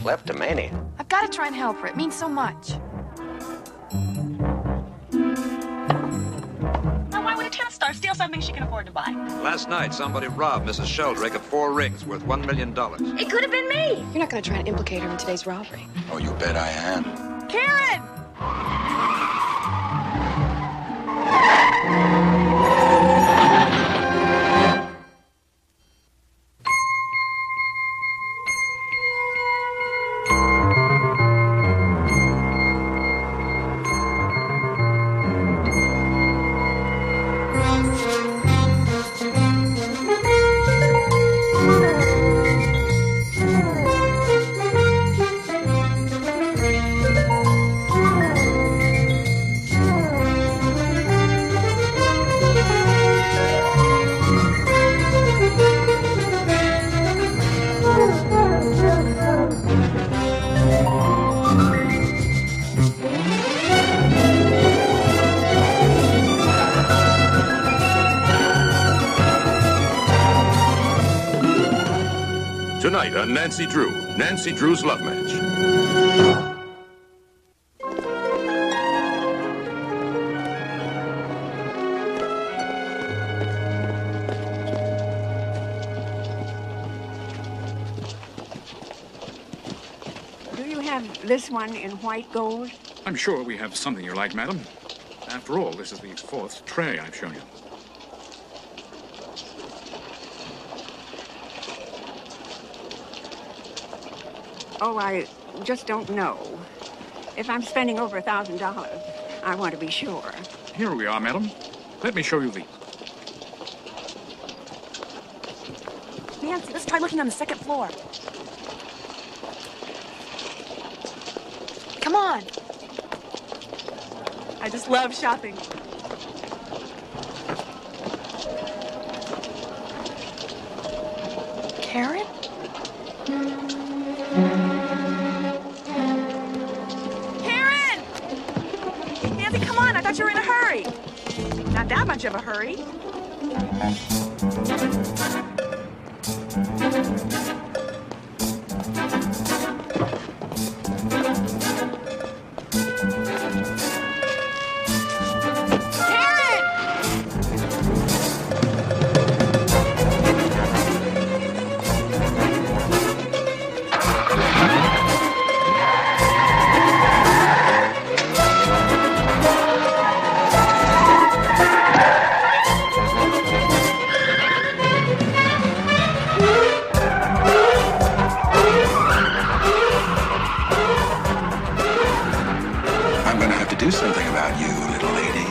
Kleptomania. I've got to try and help her. It means so much. Now, why would a tennis star steal something she can afford to buy? Last night, somebody robbed Mrs. Sheldrake of 4 rings worth $1 million. It could have been me. You're not going to try and implicate her in today's robbery. Oh, you bet I am. Karen! Tonight on Nancy Drew, Nancy Drew's Love Match. Do you have this one in white gold? I'm sure we have something you like, madam. After all, this is the 4th tray I've shown you. Oh, I just don't know. If I'm spending over $1,000, I want to be sure. Here we are, madam. Let me show you the... Nancy, let's try looking on the 2nd floor. Come on. I just love shopping. Karen? Karen! Nancy, come on. I thought you were in a hurry. Not that much of a hurry. Do something about you, little lady.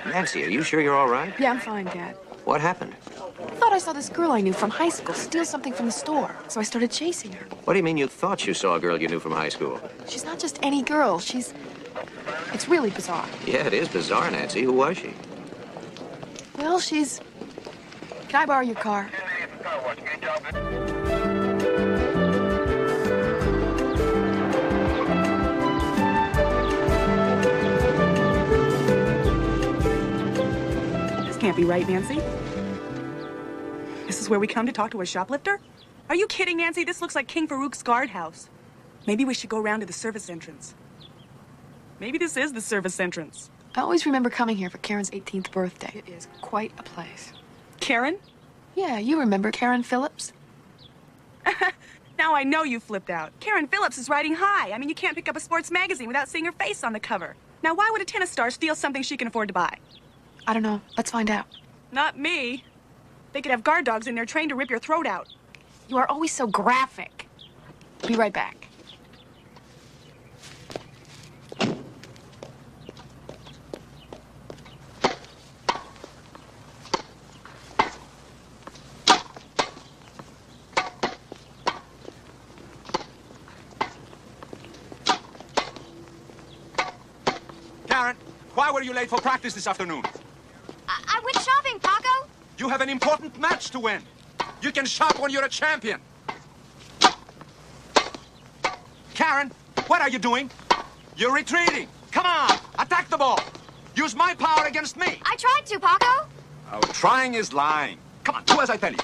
Nancy, are you sure you're all right? Yeah, I'm fine, Dad. What happened? I thought I saw this girl I knew from high school steal something from the store, so I started chasing her. What do you mean you thought you saw a girl you knew from high school? She's not just any girl. It's really bizarre. Yeah, it is bizarre, Nancy. Who was she? Well, Can I borrow your car? This can't be right, Nancy. This is where we come to talk to a shoplifter? Are you kidding, Nancy? This looks like King Farouk's guardhouse. Maybe we should go around to the service entrance. Maybe this is the service entrance. I always remember coming here for Karen's 18th birthday. It is quite a place. Karen? Yeah, you remember Karen Phillips? Now I know you flipped out. Karen Phillips is riding high. I mean, you can't pick up a sports magazine without seeing her face on the cover. Now, why would a tennis star steal something she can afford to buy? I don't know. Let's find out. Not me. They could have guard dogs in there trained to rip your throat out. You are always so graphic. Be right back. Karen, why were you late for practice this afternoon? I went shopping, Paco. You have an important match to win. You can shop when you're a champion. Karen, what are you doing? You're retreating. Come on, attack the ball. Use my power against me. I tried to, Paco. Oh, trying is lying. Come on, do as I tell you.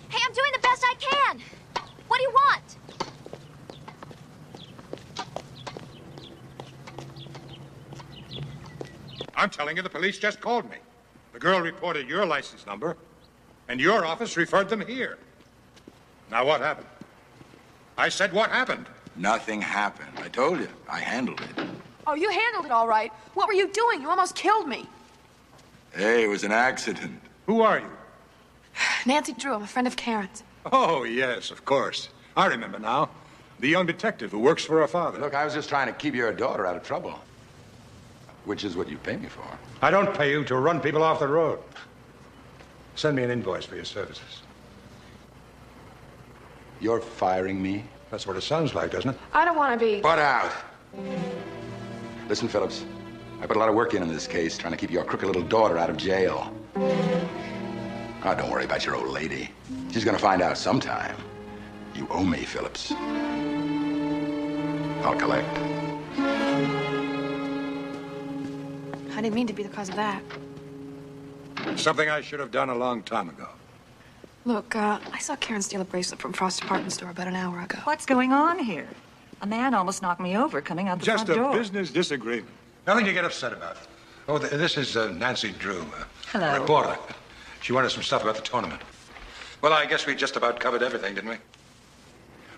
Hey, I'm doing the best I can. What do you want? I'm telling you, the police just called me. The girl reported your license number, and your office referred them here. Now, what happened? I said, what happened? Nothing happened. I told you. I handled it. Oh, you handled it all right. What were you doing? You almost killed me. Hey, it was an accident. Who are you? Nancy Drew, I'm a friend of Karen's. Oh, yes, of course. I remember now. The young detective who works for her father. Look, I was just trying to keep your daughter out of trouble. Which is what you pay me for. I don't pay you to run people off the road. Send me an invoice for your services. You're firing me? That's what it sounds like, doesn't it? I don't want to be. Butt out. Listen, Phillips, I put a lot of work in this case, trying to keep your crooked little daughter out of jail. Oh, don't worry about your old lady. She's gonna find out sometime. You owe me, Phillips. I'll collect. I didn't mean to be the cause of that. Something I should have done a long time ago. Look, I saw Karen steal a bracelet from Frost's department store about an hour ago. What's going on here? A man almost knocked me over coming out the Just front door. a business disagreement. Nothing to get upset about. Oh, this is Nancy Drew. Hello. A reporter. She wanted some stuff about the tournament. Well, I guess we just about covered everything, didn't we?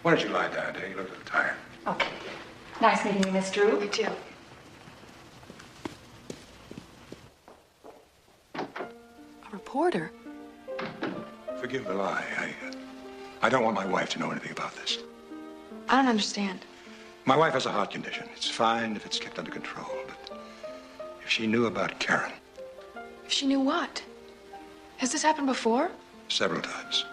Why don't you lie down, dear? You look a little tired. Okay. Nice meeting you, Miss Drew. You too. A reporter? Forgive the lie. I don't want my wife to know anything about this. I don't understand. My wife has a heart condition. It's fine if it's kept under control, but if she knew about Karen... If she knew what? Has this happened before? Several times.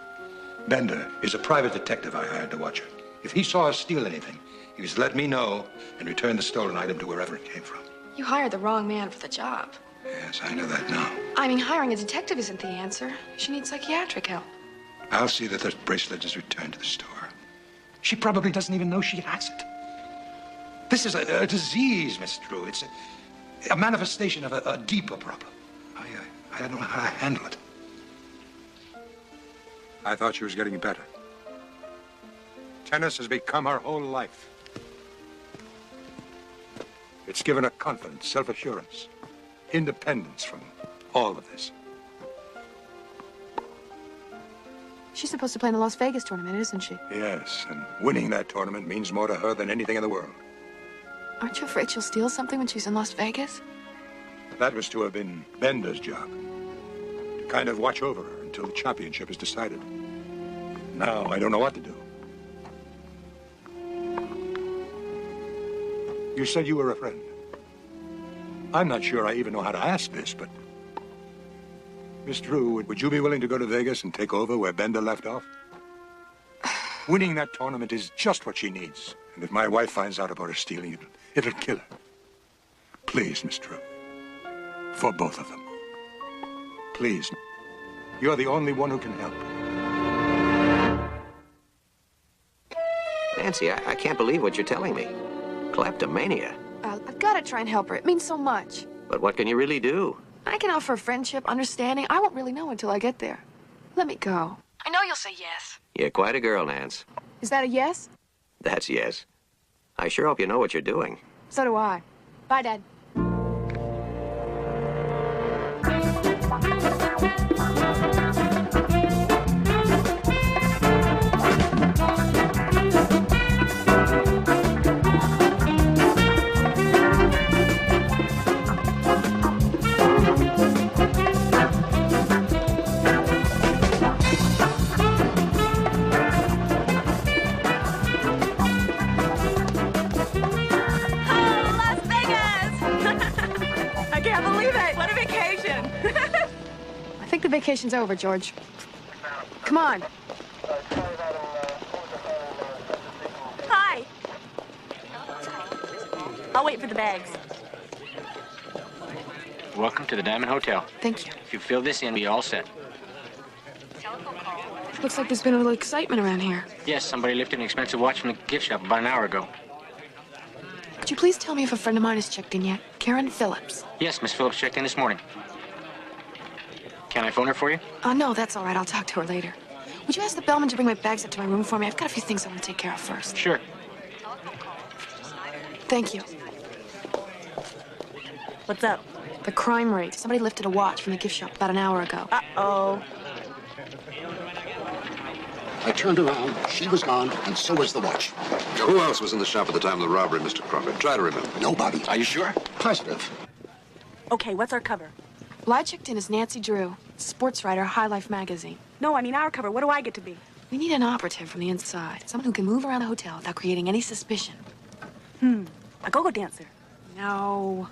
Bender is a private detective I hired to watch her. If he saw her steal anything, he was to let me know and return the stolen item to wherever it came from. You hired the wrong man for the job. Yes, I know that now. I mean, hiring a detective isn't the answer. She needs psychiatric help. I'll see that the bracelet is returned to the store. She probably doesn't even know she has it. This is a disease, Miss Drew. It's a manifestation of a deeper problem. I don't know how to handle it. I thought she was getting better. Tennis has become her whole life. It's given her confidence, self-assurance, independence from all of this. She's supposed to play in the Las Vegas tournament, isn't she? Yes, and winning that tournament means more to her than anything in the world. Aren't you afraid she'll steal something when she's in Las Vegas? That was to have been Bender's job. To kind of watch over her until the championship is decided. Now, I don't know what to do. You said you were a friend. I'm not sure I even know how to ask this, but... Miss Drew, would you be willing to go to Vegas and take over where Bender left off? Winning that tournament is just what she needs. And if my wife finds out about her stealing, it'll kill her. Please, Miss Drew. For both of them. Please. You're the only one who can help. Nancy, I can't believe what you're telling me. Kleptomania. I've got to try and help her. It means so much. But what can you really do? I can offer friendship, understanding. I won't really know until I get there. Let me go. I know you'll say yes. You're quite a girl, Nance. Is that a yes? That's yes. I sure hope you know what you're doing. So do I. Bye, Dad. The vacation's over, George. Come on. Hi. I'll wait for the bags. Welcome to the Diamond Hotel. Thank you. If you fill this in, we'll be all set. Looks like there's been a little excitement around here. Yes, somebody lifted an expensive watch from the gift shop about an hour ago. Could you please tell me if a friend of mine has checked in yet? Karen Phillips. Yes, Miss Phillips checked in this morning. Can I phone her for you? No, that's all right. I'll talk to her later. Would you ask the bellman to bring my bags up to my room for me? I've got a few things I want to take care of first. Sure. Thank you. What's up? The crime rate. Somebody lifted a watch from the gift shop about an hour ago. Uh-oh. I turned around, she was gone, and so was the watch. Now, who else was in the shop at the time of the robbery, Mr. Crawford? Try to remember. Nobody. Are you sure? Positive. Okay, what's our cover? Well, I checked in as Nancy Drew, sports writer, High Life magazine. No, I mean our cover. What do I get to be? We need an operative from the inside. Someone who can move around the hotel without creating any suspicion. A go-go dancer. No.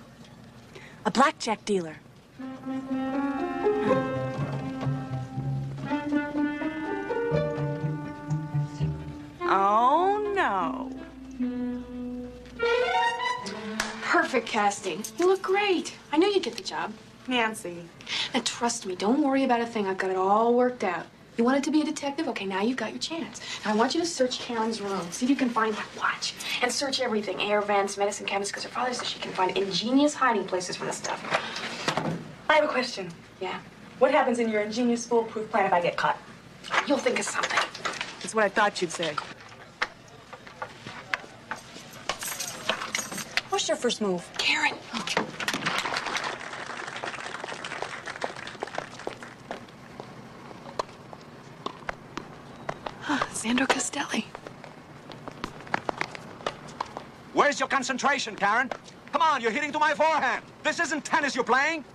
A blackjack dealer. Oh, no. Perfect casting. You look great. I knew you'd get the job. Nancy. Now, trust me, don't worry about a thing. I've got it all worked out. You wanted to be a detective? Okay, now you've got your chance. Now, I want you to search Karen's room. See if you can find that watch. And search everything. Air vents, medicine cabinets, because her father says she can find ingenious hiding places for this stuff. I have a question. Yeah. What happens in your ingenious foolproof plan if I get caught? You'll think of something. That's what I thought you'd say. What's your first move? Karen. Sandro Castelli. Where's your concentration, Karen? Come on, you're hitting to my forehand. This isn't tennis you're playing.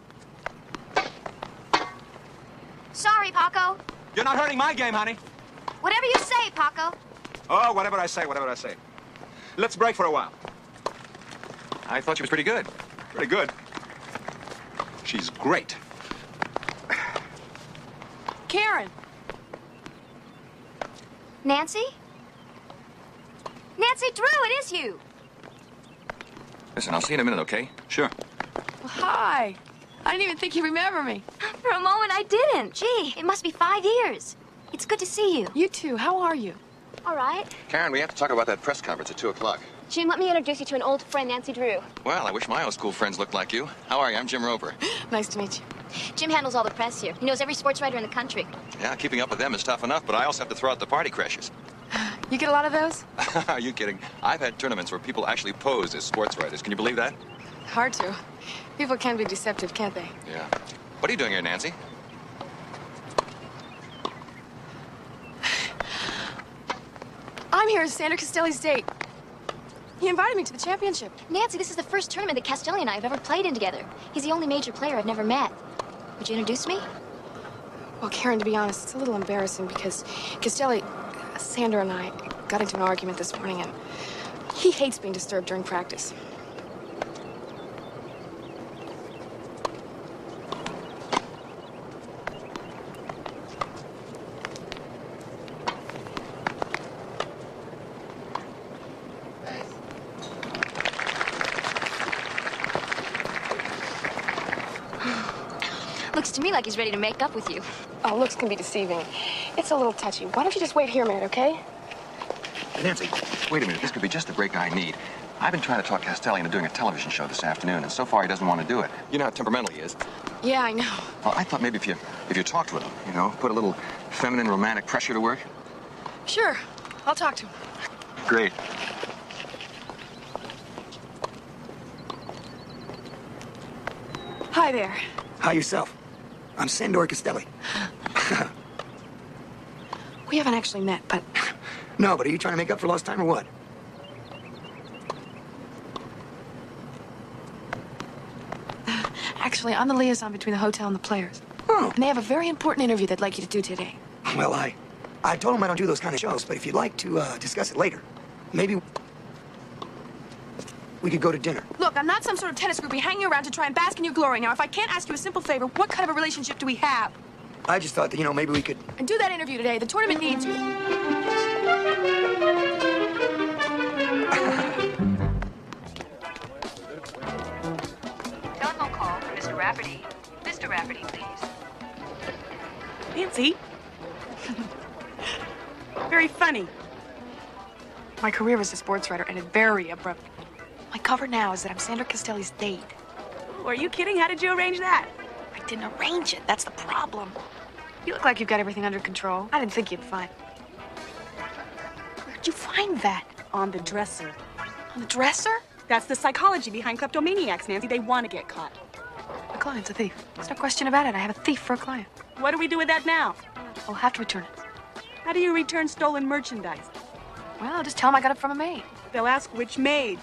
Sorry, Paco. You're not hurting my game, honey. Whatever you say, Paco. Oh, whatever I say, whatever I say. Let's break for a while. I thought she was pretty good. Pretty good. She's great. Karen. Nancy? Nancy Drew, it is you. Listen, I'll see you in a minute, okay? Sure. Well, hi. I didn't even think you remember me. For a moment, I didn't. Gee, it must be 5 years. It's good to see you. You too. How are you? All right. Karen, we have to talk about that press conference at 2 o'clock. Jim, let me introduce you to an old friend, Nancy Drew. Well, I wish my old school friends looked like you. How are you? I'm Jim Roper. Nice to meet you. Jim handles all the press here. He knows every sports writer in the country. Yeah, keeping up with them is tough enough, but I also have to throw out the party crashers. You get a lot of those? Are you kidding? I've had tournaments where people actually posed as sports writers. Can you believe that? Hard to. People can be deceptive, can't they? Yeah. What are you doing here, Nancy? I'm here as Sandro Castelli's date. He invited me to the championship. Nancy, this is the first tournament that Castelli and I have ever played in together. He's the only major player I've never met. Would you introduce me? Well, Karen, to be honest, it's a little embarrassing because Castelli, Sandro and I got into an argument this morning, and he hates being disturbed during practice. Looks to me like he's ready to make up with you. Oh, looks can be deceiving. It's a little touchy. Why don't you just wait here a minute, okay? Nancy, wait a minute. This could be just the break I need. I've been trying to talk Castelli into doing a television show this afternoon, and so far he doesn't want to do it. You know how temperamental he is. Yeah, I know. Well, I thought maybe if you talked with him, you know, put a little feminine, romantic pressure to work. Sure. I'll talk to him. Great. Hi there. Hi, yourself. I'm Sandor Castelli. We haven't actually met, but... No, but are you trying to make up for lost time or what? Actually, I'm the liaison between the hotel and the players. Oh. And they have a very important interview they'd like you to do today. Well, I told them I don't do those kind of shows, but if you'd like to discuss it later, maybe we could go to dinner. Look, I'm not some sort of tennis groupie hanging around to try and bask in your glory. Now, if I can't ask you a simple favor, what kind of a relationship do we have? I just thought that, you know, maybe we could... And do that interview today. The tournament needs you. Telephone call from Mr. Rafferty. Mr. Rafferty, please. Nancy, Very funny. My career as a sports writer ended very abrupt. My cover now is that I'm Sandra Castelli's date. Ooh, are you kidding? How did you arrange that? I didn't arrange it. That's the problem. You look like you've got everything under control. I didn't think you'd find. Where'd you find that? On the dresser. On the dresser? That's the psychology behind kleptomaniacs, Nancy. They want to get caught. My client's a thief. There's no question about it. I have a thief for a client. What do we do with that now? I'll have to return it. How do you return stolen merchandise? Well, I'll just tell them I got it from a maid. They'll ask which maid.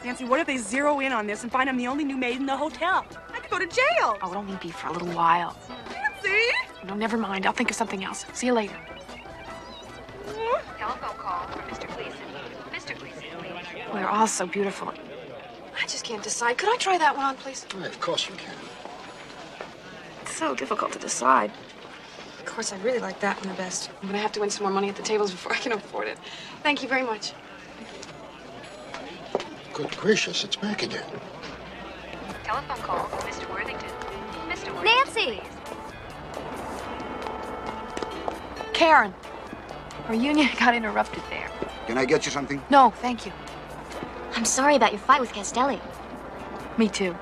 Nancy, what if they zero in on this and find I'm the only new maid in the hotel? I could go to jail. Oh, it'll only be for a little while. Nancy! No, never mind. I'll think of something else. See you later. Telephone call for Mr. Gleason. Mr. Gleason, please. Well, they're all so beautiful. I just can't decide. Could I try that one on, please? Why, of course you can. It's so difficult to decide. Of course, I really like that one the best. I'm gonna have to win some more money at the tables before I can afford it. Thank you very much. Good gracious, it's back again. Telephone call for Mr. Worthington. Mr. Worthington, Nancy! Karen, our union got interrupted there. Can I get you something? No, thank you. I'm sorry about your fight with Castelli. Me too.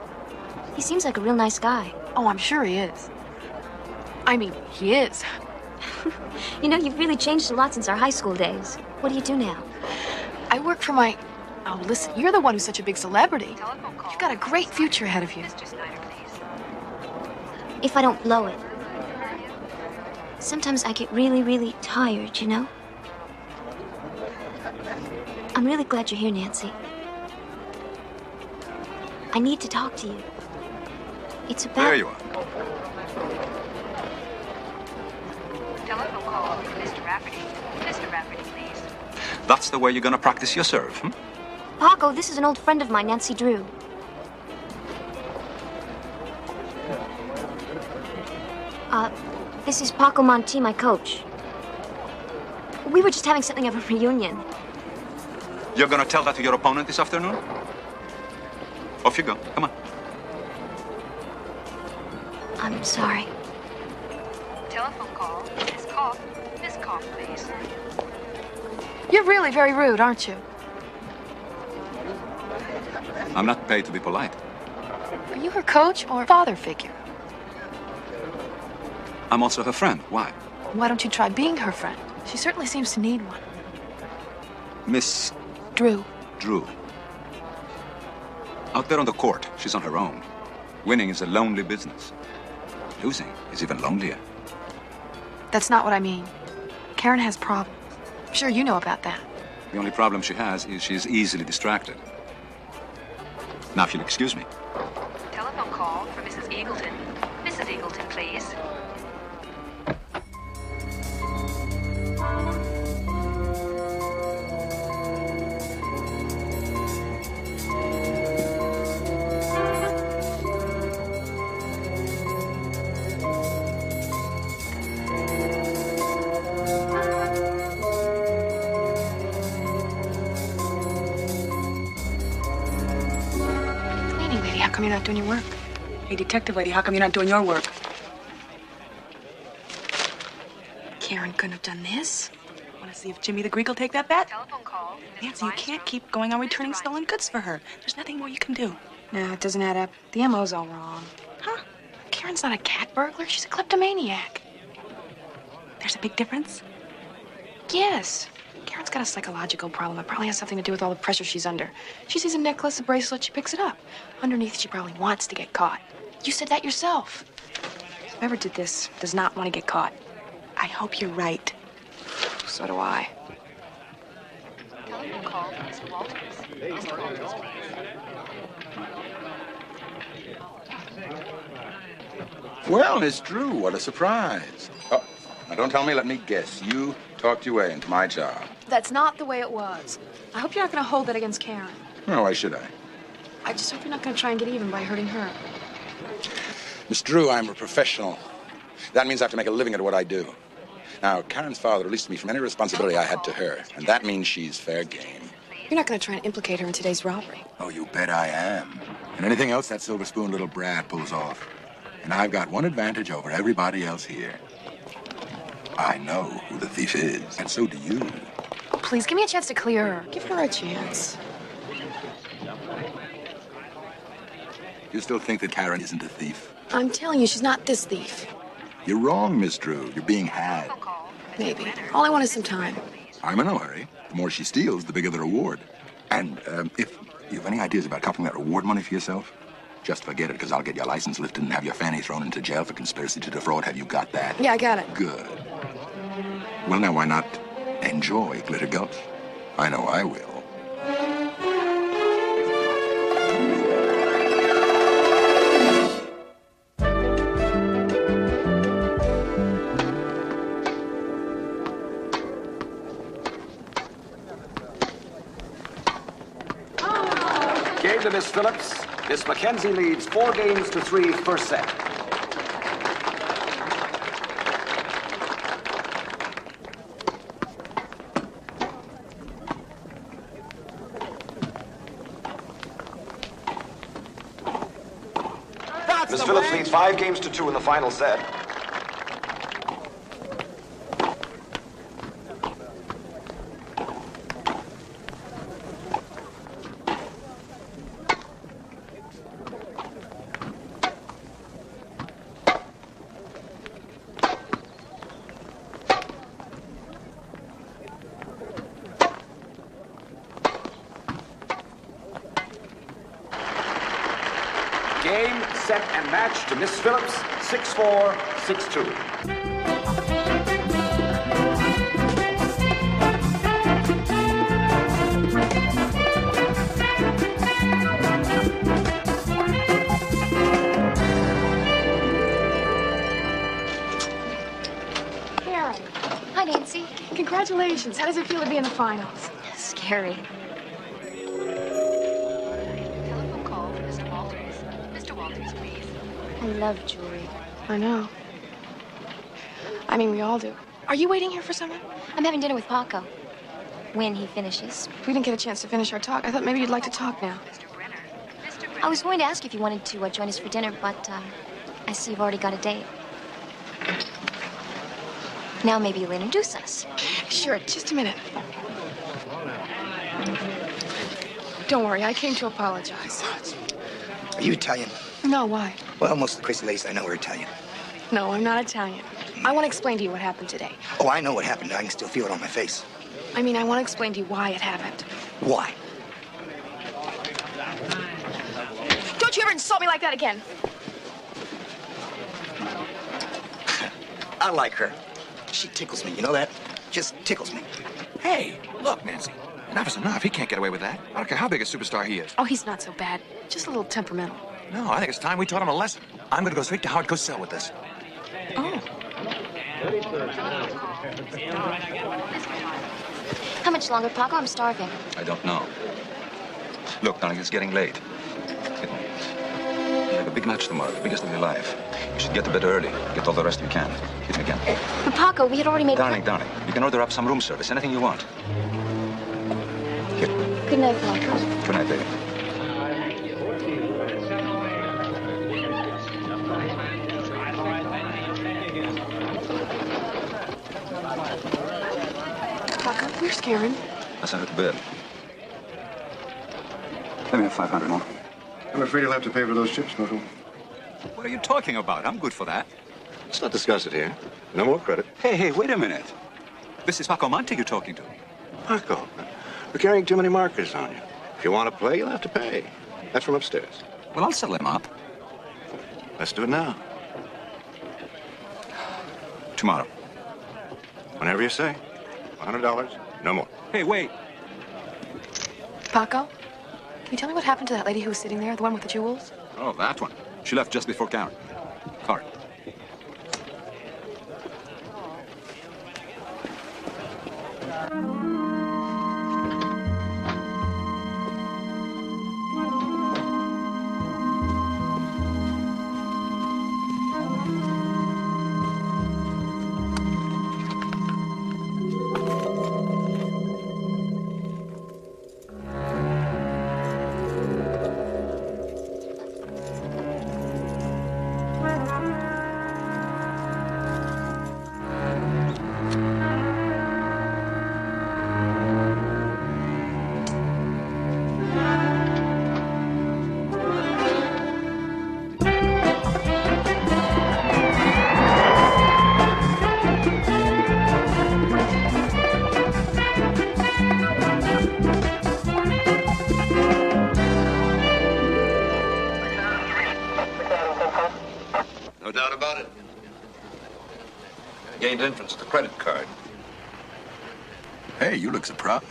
He seems like a real nice guy. Oh, I'm sure he is. I mean, he is. You know, you've really changed a lot since our high school days. What do you do now? I work for my... Oh, listen, you're the one who's such a big celebrity. You've got a great future ahead of you. Mr. Snyder, please. If I don't blow it. Sometimes I get really, really tired, you know? I'm really glad you're here, Nancy. I need to talk to you. It's about... There you are. Telephone call for Mr. Rafferty. Mr. Rafferty, please. That's the way you're gonna practice your serve, hmm? Paco, this is an old friend of mine, Nancy Drew. This is Paco Monti, my coach. We were just having something of a reunion. You're gonna tell that to your opponent this afternoon? Off you go. Come on. I'm sorry. Telephone call. Miss Cough. Miss Cough, please. You're really very rude, aren't you? I'm not paid to be polite. Are you her coach or father figure? I'm also her friend. Why? Why don't you try being her friend? She certainly seems to need one. Miss Drew. Drew. Out there on the court, she's on her own. Winning is a lonely business. Losing is even lonelier. That's not what I mean. Karen has problems. I'm sure you know about that. The only problem she has is she's easily distracted. Now, if you'll excuse me. Telephone call for Mrs. Eagleton. Mrs. Eagleton, please. How come you're not doing your work? Hey, detective lady, how come you're not doing your work? Karen couldn't have done this. Want to see if Jimmy the Greek will take that bet? Telephone call. Nancy, you can't keep going on returning stolen goods for her. There's nothing more you can do. No, it doesn't add up. The MO's all wrong. Huh? Karen's not a cat burglar. She's a kleptomaniac. There's a big difference? Yes. Karen's got a psychological problem. It probably has something to do with all the pressure she's under. She sees a necklace, a bracelet, she picks it up. Underneath, she probably wants to get caught. You said that yourself. Whoever did this does not want to get caught. I hope you're right. So do I. Telephone call for Mr. Walters. Mr. Walters, please. Well, Miss Drew, what a surprise. Oh, now don't tell me, let me guess. You talked your way into my job. That's not the way it was. I hope you're not going to hold that against Karen. Well, why should I? I just hope you're not going to try and get even by hurting her. Miss Drew, I'm a professional. That means I have to make a living at what I do. Now, Karen's father released me from any responsibility I had to her, and that means she's fair game. You're not going to try and implicate her in today's robbery. Oh, you bet I am. And anything else that silver spoon little brat pulls off. And I've got one advantage over everybody else here. I know who the thief is, and so do you. Please, give me a chance to clear her. Give her a chance. You still think that Karen isn't a thief? I'm telling you, she's not this thief. You're wrong, Miss Drew. You're being had. Maybe. All I want is some time. I'm in no hurry. The more she steals, the bigger the reward. And if you have any ideas about coupling that reward money for yourself, just forget it, because I'll get your license lifted and have your fanny thrown into jail for conspiracy to defraud. Have you got that? Yeah, I got it. Good. Well, now, why not enjoy Glitter Gulch? I know I will. Game to Miss Phillips. Miss Mackenzie leads 4 games to 3 first set. Miss Phillips leads 5 games to 2 in the final set. Game, set, and match to Miss Phillips, 6-4, 6-2. Karen. Hi, Nancy. Congratulations. How does it feel to be in the finals? Scary. I love jewelry. I know. I mean, we all do. Are you waiting here for someone? I'm having dinner with Paco. When he finishes. We didn't get a chance to finish our talk. I thought maybe you'd like to talk now. I was going to ask if you wanted to join us for dinner, but I see you've already got a date. Now maybe you'll introduce us. Sure, just a minute. Don't worry, I came to apologize. Are you Italian? No, why? Well, most of the crazy ladies I know are Italian. No, I'm not Italian. I want to explain to you what happened today. Oh, I know what happened. I can still feel it on my face. I mean, I want to explain to you why it happened. Why? Don't you ever insult me like that again. I like her. She tickles me, you know that? Just tickles me. Hey, look, Nancy. Enough is enough. He can't get away with that. I don't care how big a superstar he is. Oh, he's not so bad. Just a little temperamental. No, I think it's time we taught him a lesson. I'm going to go straight to Howard Cosell with this. Oh. How much longer, Paco? I'm starving. I don't know. Look, darling, it's getting late. You have a big match tomorrow, the biggest of your life. You should get to bed early. Get all the rest you can. Hit me again. But Paco, we had already made... Darling, you can order up some room service, anything you want. Here. Good night, Paco. Good night, baby. Paco, where's Karen? I sent her to bed. Let me have 500 more. I'm afraid you'll have to pay for those chips, Paco. What are you talking about? I'm good for that. Let's not discuss it here. No more credit. Hey, wait a minute. This is Paco Monte you're talking to. Paco, we're carrying too many markers on you. If you want to play, you'll have to pay. That's from upstairs. Well, I'll settle him up. Let's do it now. Tomorrow. Whenever you say. $100, no more. Hey, wait. Paco, can you tell me what happened to that lady who was sitting there, the one with the jewels? Oh, that one. She left just before Karen. Sorry. gained entrance to the credit card. Hey, you look surprised.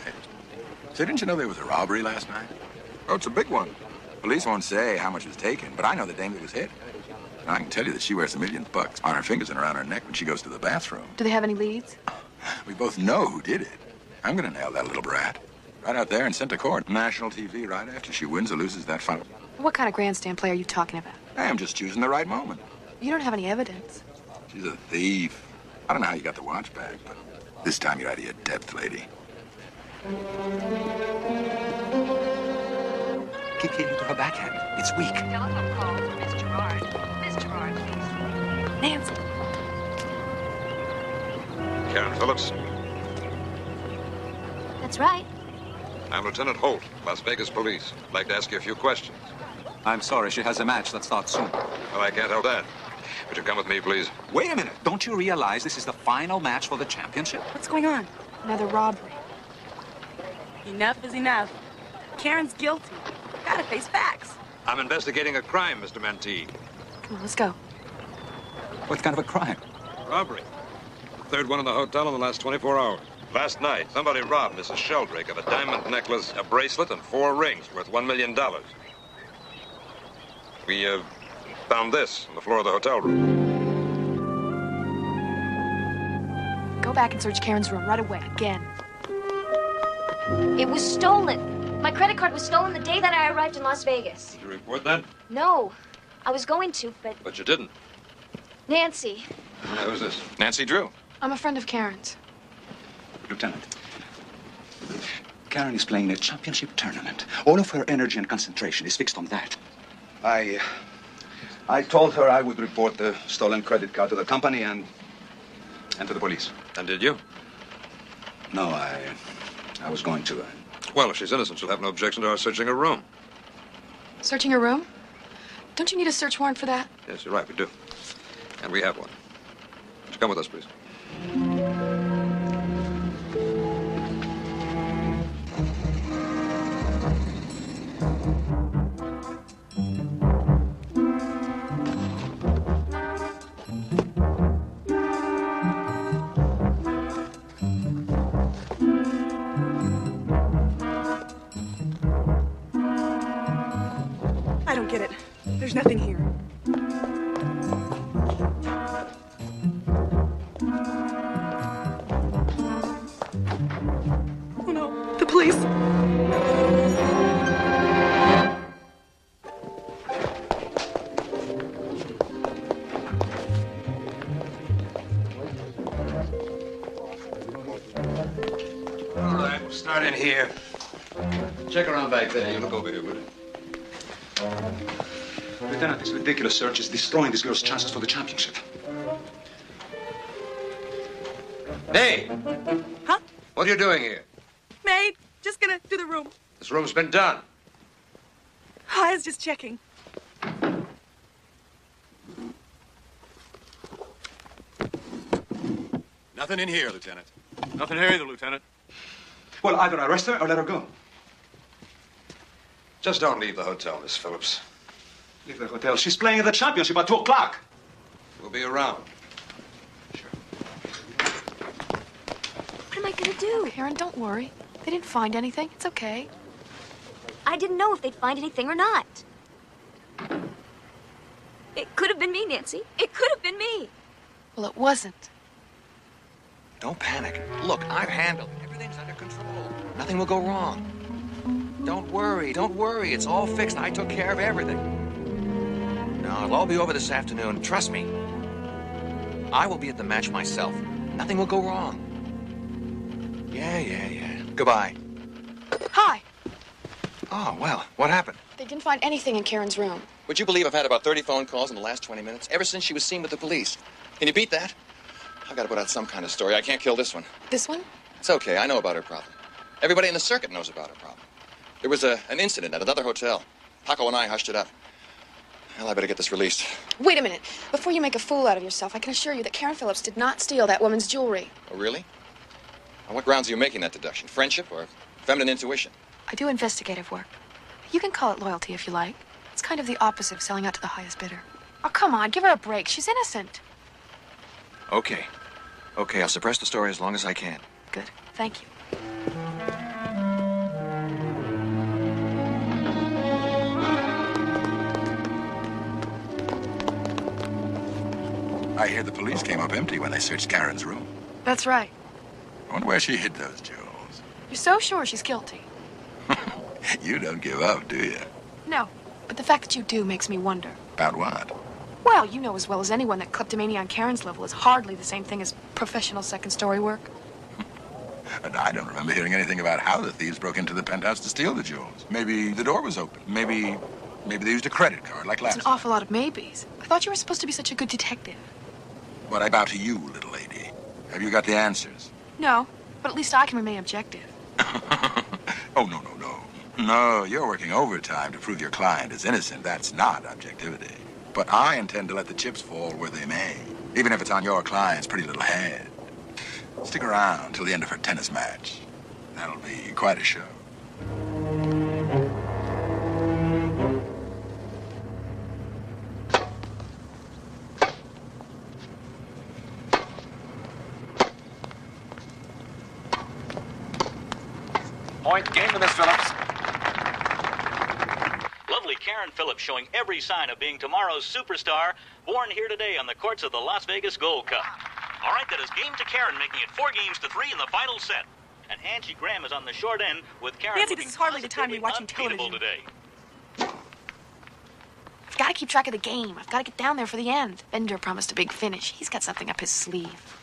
Say, didn't you know there was a robbery last night? Oh, it's a big one. Police won't say how much was taken, but I know the dame that was hit. And I can tell you that she wears $1 million on her fingers and around her neck when she goes to the bathroom. Do they have any leads? We both know who did it. I'm gonna nail that little brat. Right out there and sent to court. National TV right after she wins or loses that fight. What kind of grandstand play are you talking about? Hey, I'm just choosing the right moment. You don't have any evidence. She's a thief. I don't know how you got the watch back, but this time you're out of your depth, lady. Keep hitting to her backhand. It's weak. Telephone call for Miss Gerard. Miss Gerard, please. Nancy. Karen Phillips. That's right. I'm Lieutenant Holt, Las Vegas Police. I'd like to ask you a few questions. I'm sorry, she has a match that starts soon. Well, I can't help that. Would you come with me, please? Wait a minute. Don't you realize this is the final match for the championship? What's going on? Another robbery. Enough is enough. Karen's guilty. Gotta face facts. I'm investigating a crime, Mr. Mentee. Come on, let's go. What kind of a crime? Robbery. Third one in the hotel in the last 24 hours. Last night, somebody robbed Mrs. Sheldrake of a diamond necklace, a bracelet, and 4 rings worth $1 million. We, found this on the floor of the hotel room. Go back and search Karen's room right away, again. It was stolen. My credit card was stolen the day that I arrived in Las Vegas. Did you report that? No, I was going to, but But you didn't. Nancy. Who's this? Nancy Drew. I'm a friend of Karen's. Lieutenant, Karen is playing a championship tournament. All of her energy and concentration is fixed on that. I told her I would report the stolen credit card to the company and to the police. And did you? No, I was going to. Well, if she's innocent, she'll have no objection to our searching her room. Searching her room? Don't you need a search warrant for that? Yes, you're right, we do. And we have one. Would you come with us, please? I don't get it. There's nothing here. Oh no, the police. All right, we'll start in here. Check around back there. You look over here, will you? Lieutenant, this ridiculous search is destroying this girl's chances for the championship. Hey! Huh? What are you doing here? Maid, just gonna do the room. This room's been done. Oh, I was just checking. Nothing in here, Lieutenant. Nothing here either, Lieutenant. Well, either arrest her or let her go. Just don't leave the hotel, Miss Phillips. Leave the hotel. She's playing in the championship at 2 o'clock. We'll be around. What am I gonna do? Karen, don't worry. They didn't find anything. It's okay. I didn't know if they'd find anything or not. It could have been me, Nancy. It could have been me. Well, it wasn't. Don't panic. Look, I've handled it. Everything's under control. Nothing will go wrong. Don't worry, don't worry. It's all fixed. I took care of everything. No, it'll all be over this afternoon. Trust me. I will be at the match myself. Nothing will go wrong. Yeah. Goodbye. Hi. Oh, well, what happened? They didn't find anything in Karen's room. Would you believe I've had about 30 phone calls in the last 20 minutes? Ever since she was seen with the police. Can you beat that? I've got to put out some kind of story. I can't kill this one. This one? It's okay. I know about her problem. Everybody in the circuit knows about her problem. There was an incident at another hotel. Paco and I hushed it up. Well, I better get this released. Wait a minute. Before you make a fool out of yourself, I can assure you that Karen Phillips did not steal that woman's jewelry. Oh, really? On what grounds are you making that deduction? Friendship or feminine intuition? I do investigative work. You can call it loyalty if you like. It's kind of the opposite of selling out to the highest bidder. Oh, come on. Give her a break. She's innocent. Okay. Okay, I'll suppress the story as long as I can. Good. Thank you. I hear the police came up empty when they searched Karen's room. That's right. I wonder where she hid those jewels. You're so sure she's guilty? You don't give up, do you? No, but the fact that you do makes me wonder. About what? Well, you know as well as anyone that kleptomania on Karen's level is hardly the same thing as professional second-story work. And I don't remember hearing anything about how the thieves broke into the penthouse to steal the jewels. Maybe the door was open. Maybe they used a credit card like last It's an awful lot of maybes. I thought you were supposed to be such a good detective. What I bow to you, little lady. Have you got the answers? No, but at least I can remain objective. Oh, no. No, you're working overtime to prove your client is innocent. That's not objectivity. But I intend to let the chips fall where they may, even if it's on your client's pretty little head. Stick around till the end of her tennis match. That'll be quite a show. Point game to Miss Phillips. Lovely Karen Phillips showing every sign of being tomorrow's superstar, born here today on the courts of the Las Vegas Gold Cup. All right, that is game to Karen, making it 4-3 in the final set. And Angie Graham is on the short end, with Karen Nancy, this is hardly the time to be watching television today. I've got to keep track of the game. I've got to get down there for the end. Bender promised a big finish. He's got something up his sleeve.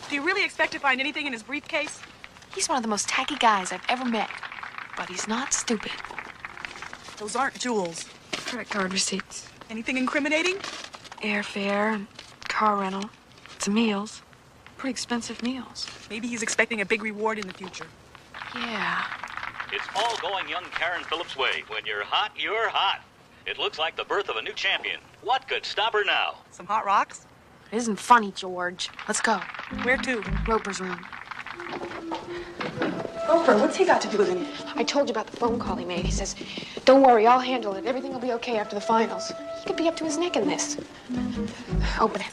Do you really expect to find anything in his briefcase? He's one of the most tacky guys I've ever met. But he's not stupid. Those aren't jewels. Credit card receipts. Anything incriminating? Airfare, car rental, some meals. Pretty expensive meals. Maybe he's expecting a big reward in the future. Yeah. It's all going young Karen Phillips' way. When you're hot, you're hot. It looks like the birth of a new champion. What could stop her now? Some hot rocks? It isn't funny, George. Let's go. Where to? Roper's room. Roper, what's he got to do with it? I told you about the phone call he made. He says, don't worry, I'll handle it. Everything will be okay after the finals. He could be up to his neck in this. Open it.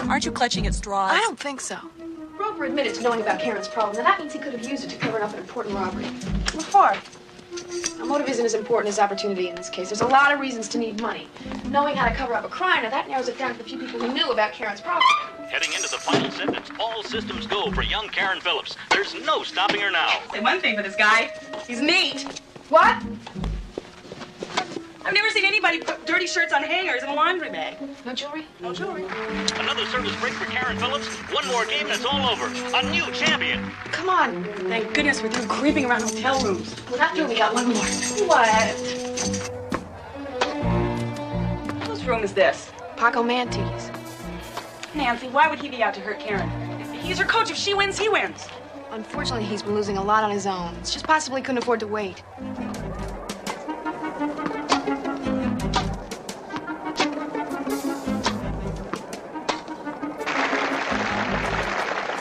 Aren't you clutching at straws? I don't think so. Roper admitted to knowing about Karen's problem, and that means he could have used it to cover up an important robbery. What for? A motive isn't as important as opportunity in this case. There's a lot of reasons to need money. Knowing how to cover up a crime, now that narrows it down to the few people who knew about Karen's problem. Heading into the final set, it's all systems go for young Karen Phillips. There's no stopping her now. Say one thing for this guy. He's neat. What? I've never seen anybody put dirty shirts on hangers in a laundry bag. No jewelry? No jewelry. Another service break for Karen Phillips. One more game and it's all over. A new champion. Come on. Thank goodness we're through creeping around hotel rooms. We're not through. We got one more. What? Whose room is this? Paco Mante's. Nancy, why would he be out to hurt Karen? He's her coach. If she wins, he wins. Unfortunately, he's been losing a lot on his own. It's just possible he couldn't afford to wait.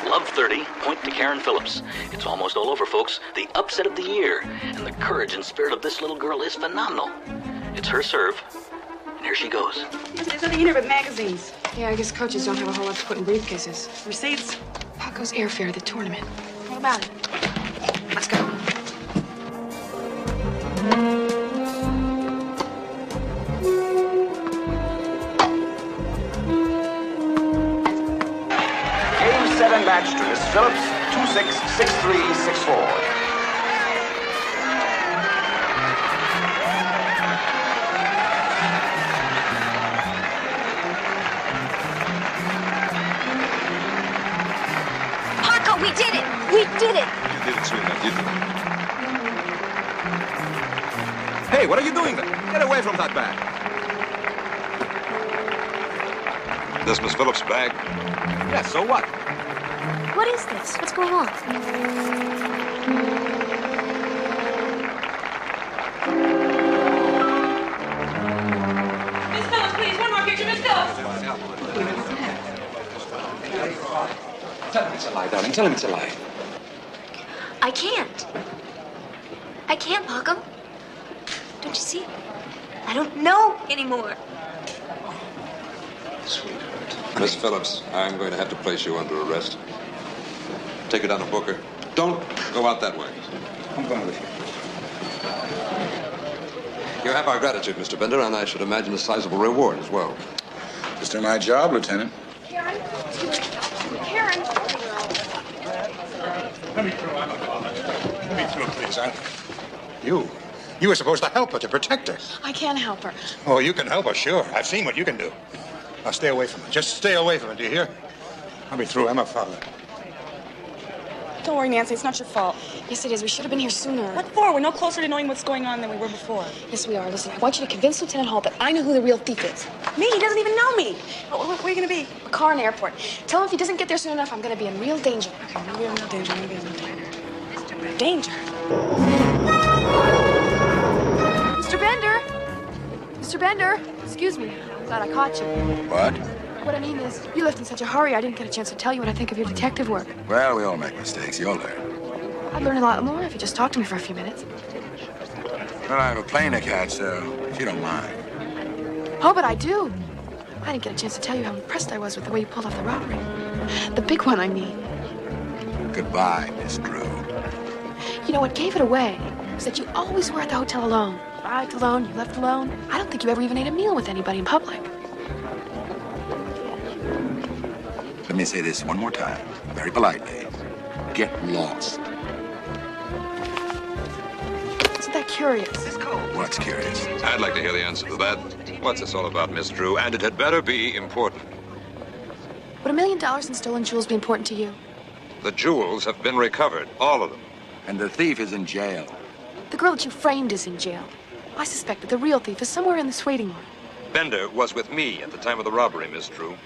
Love 30, point to Karen Phillips. It's almost all over, folks. The upset of the year. And the courage and spirit of this little girl is phenomenal. It's her serve. And here she goes. There's nothing in here but magazines. Yeah, I guess coaches don't have a whole lot to put in briefcases. Receipts? Paco's airfare to the tournament. What about it? Let's go. Game 7 match to Miss Phillips, 2-6, 6-3, 6-4. We did it! We did it! You did it, sweetheart. You did it. Hey, what are you doing there? Get away from that bag. This Miss Phillips' bag? Yeah, so what? What is this? What's going on? Miss Phillips, please, one more picture, Miss Phillips. Tell him it's a lie, darling. Tell him it's a lie. I can't. I can't, Paco. Don't you see? I don't know anymore. Sweetheart. Miss Phillips, I'm going to have to place you under arrest. Take her down to Booker. Don't go out that way. I'm going with you. You have our gratitude, Mr. Bender, and I should imagine a sizable reward as well. Just do my job, Lieutenant. Karen? Karen? Let me through, Let me through, please. You were supposed to help her, to protect her. I can't help her. Oh, you can help her, sure. I've seen what you can do. Now stay away from her. Just stay away from her, do you hear? I'll be through. I'm her father. Don't worry, Nancy. It's not your fault. Yes, it is. We should have been here sooner. What for? We're no closer to knowing what's going on than we were before. Yes, we are. Listen, I want you to convince Lieutenant Hall that I know who the real thief is. Me? He doesn't even know me. Where are you going to be? A car in the airport. Tell him if he doesn't get there soon enough, I'm going to be in real danger. Okay, maybe I'm in danger. Maybe I'm in danger. Mr. Bender! Mr. Bender! Excuse me. I'm glad I caught you. What? What I mean is, you left in such a hurry, I didn't get a chance to tell you what I think of your detective work. Well, we all make mistakes. You'll learn. I'd learn a lot more if you just talked to me for a few minutes. Well, I have a plane to catch, so if you don't mind. Oh, but I do. I didn't get a chance to tell you how impressed I was with the way you pulled off the robbery. The big one, I mean. Goodbye, Miss Drew. You know what gave it away was that you always were at the hotel alone. You arrived alone, you left alone. I don't think you ever even ate a meal with anybody in public. Let me say this one more time, very politely. Get lost. Isn't that curious? What's curious? I'd like to hear the answer to that. What's this all about, Miss Drew? And it had better be important. Would $1 million in stolen jewels be important to you? The jewels have been recovered, all of them. And the thief is in jail. The girl that you framed is in jail. I suspect that the real thief is somewhere in this waiting room. Bender was with me at the time of the robbery, Miss Drew.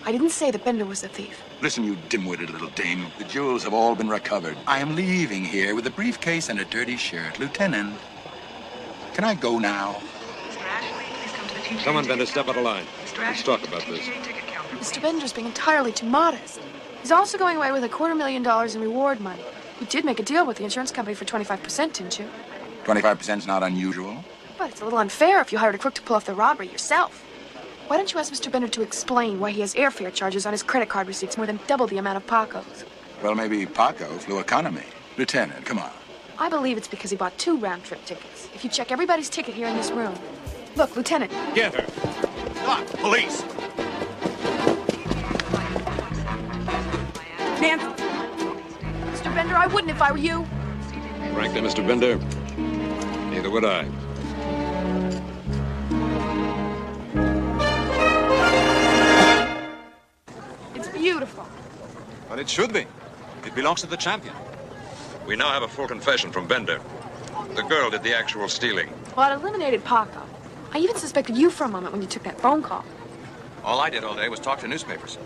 I didn't say that Bender was the thief. Listen, you dim-witted little dame. The jewels have all been recovered. I am leaving here with a briefcase and a dirty shirt. Lieutenant, can I go now? Come on, Bender, step out of line. Let's talk about this. Mr. Bender's being entirely too modest. He's also going away with $250,000 in reward money. You did make a deal with the insurance company for 25%, didn't you? 25%'s not unusual. But it's a little unfair if you hired a crook to pull off the robbery yourself. Why don't you ask Mr. Bender to explain why he has airfare charges on his credit card receipts more than double the amount of Paco's? Well, maybe Paco flew economy. Lieutenant, come on. I believe it's because he bought 2 round-trip tickets. If you check everybody's ticket here in this room. Look, Lieutenant. Get her. Stop, police. Nancy. Mr. Bender, I wouldn't if I were you. Frankly, Mr. Bender, neither would I. It's beautiful. Well, it should be. It belongs to the champion. We now have a full confession from Bender. The girl did the actual stealing. Well, it eliminated Paco. I even suspected you for a moment when you took that phone call. All I did all day was talk to newspapers.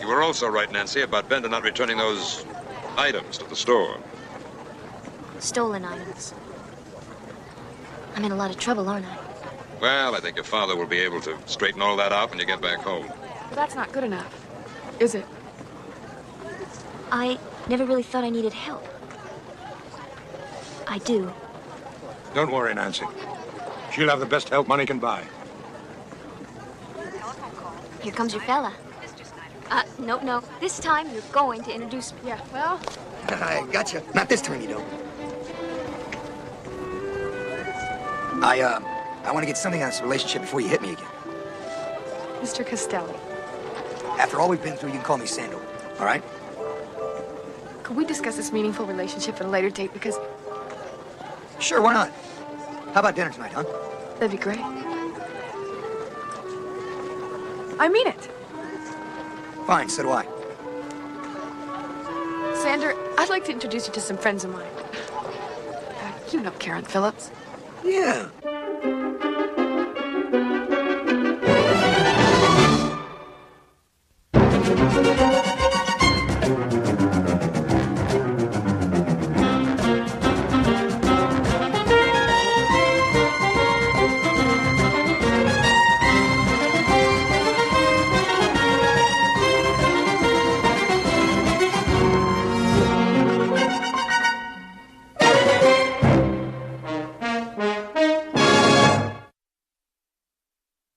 You were also right, Nancy, about Bender not returning those items to the store. Stolen items. I'm in a lot of trouble, aren't I? Well, I think your father will be able to straighten all that out when you get back home. But that's not good enough, is it? I never really thought I needed help. I do. Don't worry, Nancy. She'll have the best help money can buy. Here comes your fella. No. This time you're going to introduce me. Yeah, well... I gotcha. Not this time, you don't. I want to get something on this relationship before you hit me again. Mr. Costello. After all we've been through, you can call me Sandal, all right? Could we discuss this meaningful relationship at a later date? Because... Sure, why not? How about dinner tonight, huh? That'd be great. I mean it. Fine, so do I. Sander, I'd like to introduce you to some friends of mine. You know Karen Phillips. Yeah.